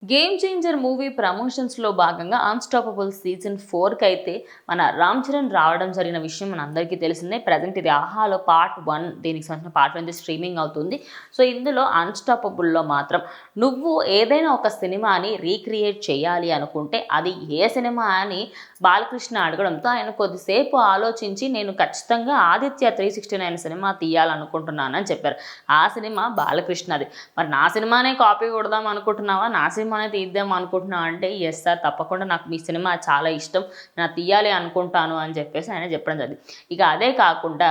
Game changer movie ప్రమోషన్స్లో భాగంగా unstoppable season 4కి అయితే మన రామ్ చరణ్ రావడం జరిగిన విషయం మన అందరికీ తెలిసిందే. ప్రజెంట్ ఇది ఆహాలో పార్ట్ 1, దీనికి సంబంధించిన పార్ట్ 1 స్ట్రీమింగ్ అవుతుంది. సో ఇందులో అన్స్టాపబుల్లో మాత్రం నువ్వు ఏదైనా ఒక సినిమాని రీక్రియేట్ చేయాలి అనుకుంటే అది ఏ సినిమా అని బాలకృష్ణ అడగడంతో ఆయన కొద్దిసేపు ఆలోచించి నేను ఖచ్చితంగా ఆదిత్య 369 సినిమా తీయాలనుకుంటున్నానని చెప్పారు. ఆ సినిమా బాలకృష్ణది. మరి నా సినిమానే కాపీ కొడదాం అనుకుంటున్నావా, నా సినిమానే తీద్దాం అనుకుంటున్నావా అంటే ఎస్ సార్, తప్పకుండా నాకు మీ సినిమా చాలా ఇష్టం, నేను తీయాలి అనుకుంటాను అని చెప్పేసి ఆయన చెప్పడం జరిగింది. ఇక అదే కాకుండా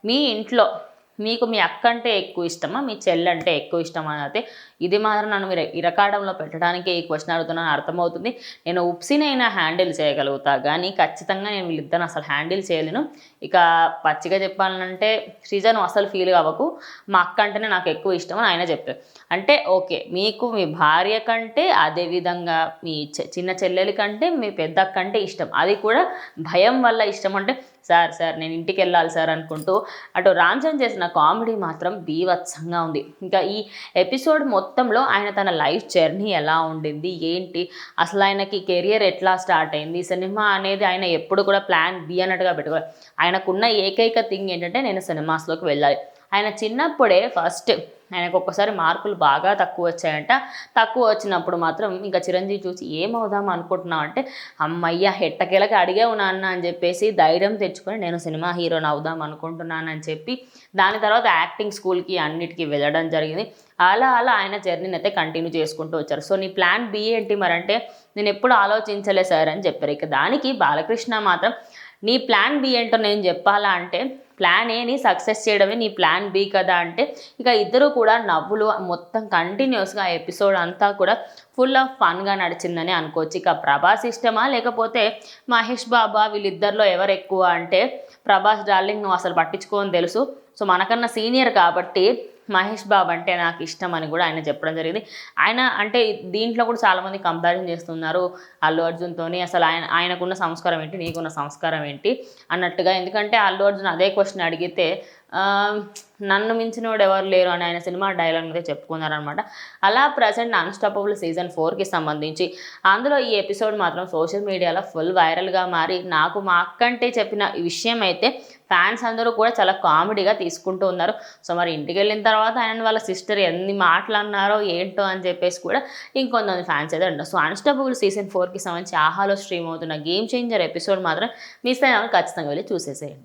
మీ ఇంట్లో మీకు మీ అక్క అంటే ఎక్కువ ఇష్టమా, మీ చెల్లి అంటే ఎక్కువ ఇష్టమా అని అయితే ఇది మాత్రం నన్ను మీరు ఇరకాడంలో పెట్టడానికి ఈ క్వశ్చన్ అడుగుతున్నాను అర్థమవుతుంది. నేను ఉప్సినైనా హ్యాండిల్ చేయగలుగుతా కానీ ఖచ్చితంగా నేను వీళ్ళిద్దరిని అసలు హ్యాండిల్ చేయలేను. ఇక పచ్చిగా చెప్పాలంటే శ్రీజ నువ్వు అసలు ఫీల్ అవ్వకు, మా అక్క అంటేనే నాకు ఎక్కువ ఇష్టం అని ఆయన చెప్పారు. అంటే ఓకే, మీకు మీ భార్య కంటే అదేవిధంగా మీ చిన్న చెల్లెలి కంటే మీ పెద్ద అక్క అంటే ఇష్టం, అది కూడా భయం వల్ల ఇష్టం. అంటే సార్ నేను ఇంటికి వెళ్ళాలి సార్ అనుకుంటూ అటు రామ్ చరణ్ చేసిన కామెడీ మాత్రం బీభత్సంగా ఉంది. ఇంకా ఈ ఎపిసోడ్ మొత్తంలో ఆయన తన లైఫ్ జర్నీ ఎలా ఉండింది, ఏంటి అసలు ఆయనకి కెరియర్ ఎట్లా స్టార్ట్ అయింది, సినిమా అనేది ఆయన ఎప్పుడు కూడా ప్లాన్ బి అన్నట్టుగా పెట్టుకోవాలి. ఆయనకున్న ఏకైక థింగ్ ఏంటంటే నేను సినిమాస్లోకి వెళ్ళాలి. ఆయన చిన్నప్పుడే ఫస్ట్ ఆయనకు ఒక్కసారి మార్కులు బాగా తక్కువ వచ్చాయంట. తక్కువ వచ్చినప్పుడు మాత్రం ఇంకా చిరంజీవి చూసి ఏమవుదాం అనుకుంటున్నావు అంటే అమ్మయ్య ఎట్టకేలకి అడిగేవు నాన్న అని చెప్పేసి ధైర్యం తెచ్చుకొని నేను సినిమా హీరోని అవుదాం అనుకుంటున్నానని చెప్పి దాని తర్వాత యాక్టింగ్ స్కూల్కి అన్నిటికీ వెళ్ళడం జరిగింది. అలా ఆయన జర్నీని అయితే కంటిన్యూ చేసుకుంటూ వచ్చారు. సో నీ ప్లాన్ బి ఏంటి మరి అంటే నేను ఎప్పుడు ఆలోచించలే సార్ అని చెప్పారు. ఇక దానికి బాలకృష్ణ మాత్రం నీ ప్లాన్ బి ఏంటో నేను చెప్పాలా అంటే ప్లాన్ ఏని సక్సెస్ చేయడమే నీ ప్లాన్ బి కదా అంటే ఇక ఇద్దరు కూడా నవ్వులు మొత్తం కంటిన్యూస్గా ఎపిసోడ్ అంతా కూడా ఫుల్ ఆఫ్ ఫన్గా నడిచిందని అనుకోవచ్చు. ఇక ప్రభాస్ ఇష్టమా లేకపోతే మహేష్ బాబా, వీళ్ళిద్దరిలో ఎవరు ఎక్కువ అంటే ప్రభాస్ డార్లింగ్ నువ్వు అసలు పట్టించుకోని తెలుసు, సో మనకన్నా సీనియర్ కాబట్టి మహేష్ బాబు అంటే నాకు ఇష్టం అని కూడా ఆయన చెప్పడం జరిగింది. ఆయన అంటే దీంట్లో కూడా చాలామంది కంపారిజన్ చేస్తున్నారు అల్లు అర్జున్తోని, అసలు ఆయనకున్న సంస్కారం ఏంటి, నీకున్న సంస్కారం ఏంటి అన్నట్టుగా. ఎందుకంటే అల్లు అర్జున్ అదే క్వశ్చన్ అడిగితే నన్ను మించినోడు ఎవరు లేరు అని ఆయన సినిమా డైలాగ్ అయితే చెప్పుకున్నారనమాట. అలా ప్రజెంట్ అన్స్టాపబుల్ సీజన్ 4కి సంబంధించి అందులో ఈ ఎపిసోడ్ మాత్రం సోషల్ మీడియాలో ఫుల్ వైరల్గా మారి నాకు మా అక్కంటే చెప్పిన విషయం అయితే ఫ్యాన్స్ అందరూ కూడా చాలా కామెడీగా తీసుకుంటూ ఉన్నారు. సో మరి ఇంటికి వెళ్ళిన తర్వాత ఆయన వాళ్ళ సిస్టర్ ఎన్ని మాటలు అన్నారో ఏంటో అని చెప్పేసి కూడా ఇంకొంతమంది ఫ్యాన్స్ అయితే అంటారు. సో అన్స్టాపబుల్ సీజన్ 4కి సంబంధించి ఆహాలో స్ట్రీమ్ అవుతున్న గేమ్ చేంజర్ ఎపిసోడ్ మాత్రం మిస్ అయిన వాళ్ళు ఖచ్చితంగా వెళ్ళి చూసేసేయండి.